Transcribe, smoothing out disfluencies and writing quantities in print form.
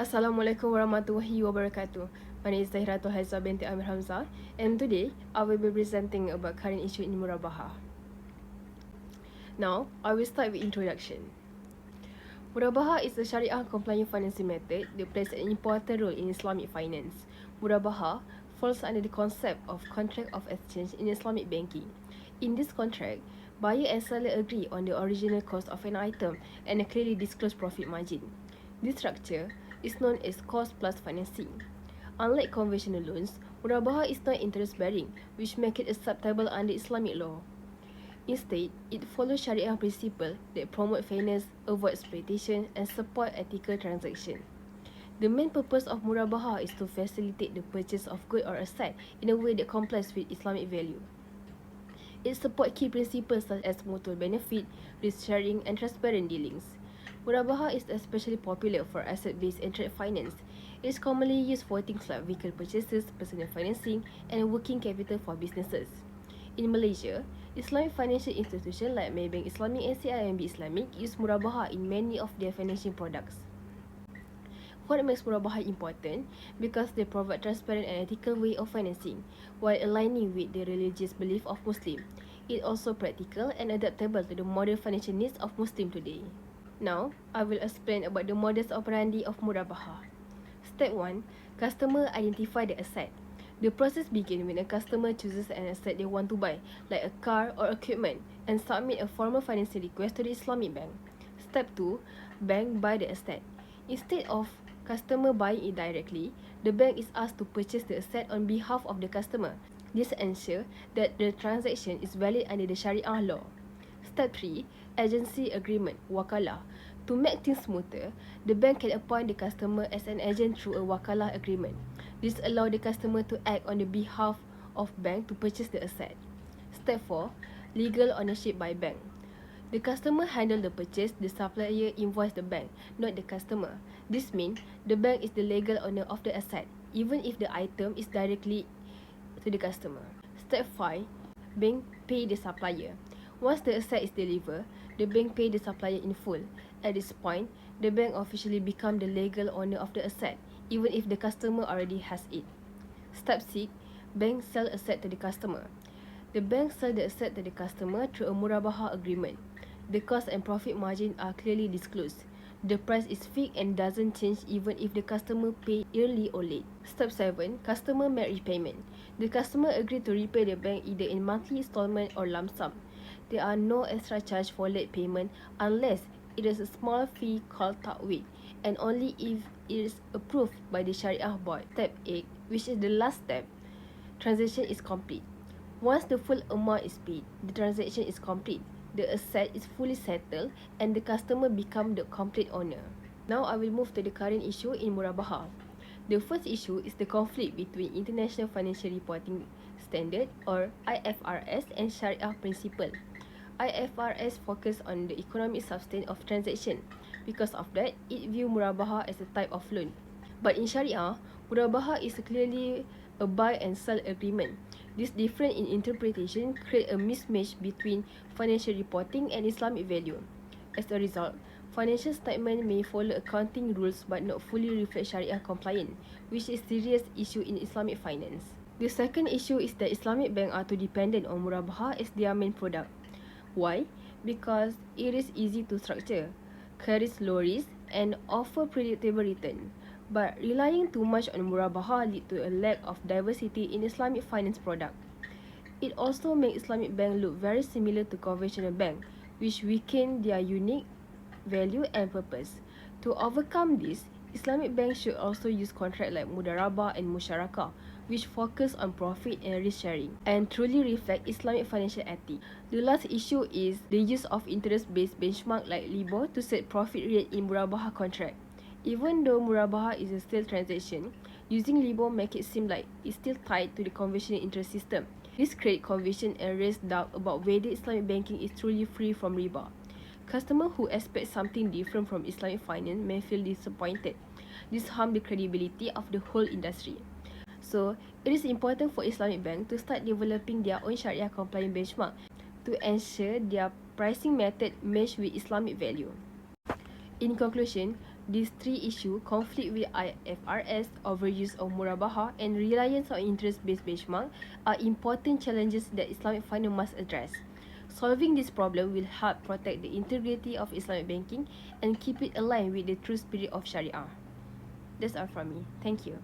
Assalamualaikum warahmatullahi wabarakatuh. My name is Zahiratul Haizah binti Amir Hamzah, and today I will be presenting about current issue in Murabahah. Now, I will start with introduction. Murabahah is a Sharia compliant financing method that plays an important role in Islamic finance. Murabahah falls under the concept of contract of exchange in Islamic banking. In this contract, buyer and seller agree on the original cost of an item and a clearly disclosed profit margin. This structure is known as cost plus financing. Unlike conventional loans, Murabahah is not interest-bearing, which makes it acceptable under Islamic law. Instead, it follows Sharia principles that promote fairness, avoid exploitation, and support ethical transactions. The main purpose of Murabahah is to facilitate the purchase of good or asset in a way that complies with Islamic value. It supports key principles such as mutual benefit, risk sharing, and transparent dealings. Murabahah is especially popular for asset-based and trade finance. It is commonly used for things like vehicle purchases, personal financing, and working capital for businesses. In Malaysia, Islamic financial institutions like Maybank Islamic and CIMB Islamic use Murabahah in many of their financial products. What makes Murabahah important? Because they provide transparent and ethical way of financing, while aligning with the religious belief of Muslims. It also practical and adaptable to the modern financial needs of Muslims today. Now, I will explain about the modus operandi of Murabahah. Step 1. Customer identify the asset. The process begins when a customer chooses an asset they want to buy, like a car or equipment, and submit a formal financing request to the Islamic bank. Step 2. Bank buy the asset. Instead of customer buying it directly, the bank is asked to purchase the asset on behalf of the customer. This ensures that the transaction is valid under the Sharia law. Step 3. Agency agreement, wakalah. To make things smoother, the bank can appoint the customer as an agent through a wakalah agreement. This allows the customer to act on the behalf of bank to purchase the asset. Step 4. Legal ownership by bank. The customer handle the purchase, the supplier invoice the bank, not the customer. This means the bank is the legal owner of the asset, even if the item is directly to the customer. Step 5. Bank pay the supplier. Once the asset is delivered, the bank pay the supplier in full. At this point, the bank officially become the legal owner of the asset, even if the customer already has it. Step 6. Bank sell asset to the customer. The bank sell the asset to the customer through a Murabahah agreement. The cost and profit margin are clearly disclosed. The price is fixed and doesn't change even if the customer pay early or late. Step 7. Customer make repayment. The customer agree to repay the bank either in monthly installment or lump sum. There are no extra charge for late payment unless it is a small fee called ta'wid, and only if it is approved by the Sharia board. Step 8, which is the last step, transaction is complete. Once the full amount is paid, the transaction is complete. The asset is fully settled and the customer become the complete owner. Now I will move to the current issue in Murabahah. The first issue is the conflict between International Financial Reporting Standard or IFRS and Sharia principle. IFRS focus on the economic substance of transaction. Because of that, it view Murabahah as a type of loan. But in Sharia, Murabahah is clearly a buy and sell agreement. This difference in interpretation create a mismatch between financial reporting and Islamic value. As a result, financial statement may follow accounting rules but not fully reflect Sharia compliance, which is a serious issue in Islamic finance. The second issue is that Islamic banks are too dependent on Murabahah as their main product. Why? Because it is easy to structure, carries low risk, and offer predictable return. But relying too much on Murabahah lead to a lack of diversity in Islamic finance product. It also makes Islamic bank look very similar to conventional bank, which weaken their unique value and purpose. To overcome this, Islamic banks should also use contract like Mudarabah and Musyarakah, which focus on profit and risk sharing, and truly reflect Islamic financial ethics. The last issue is the use of interest-based benchmark like LIBOR to set profit rate in Murabahah contract. Even though Murabahah is a still transaction, using LIBOR make it seem like it's still tied to the conventional interest system. This creates confusion and raise doubt about whether Islamic banking is truly free from riba. Customers who expect something different from Islamic finance may feel disappointed. This harms the credibility of the whole industry. So, it is important for Islamic bank to start developing their own Sharia compliant benchmark to ensure their pricing method match with Islamic value. In conclusion, These three issues, conflict with IFRS, overuse of Murabahah, and reliance on interest-based benchmark, are important challenges that Islamic finance must address. Solving this problem will help protect the integrity of Islamic banking and keep it aligned with the true spirit of Sharia. That's all from me. Thank you.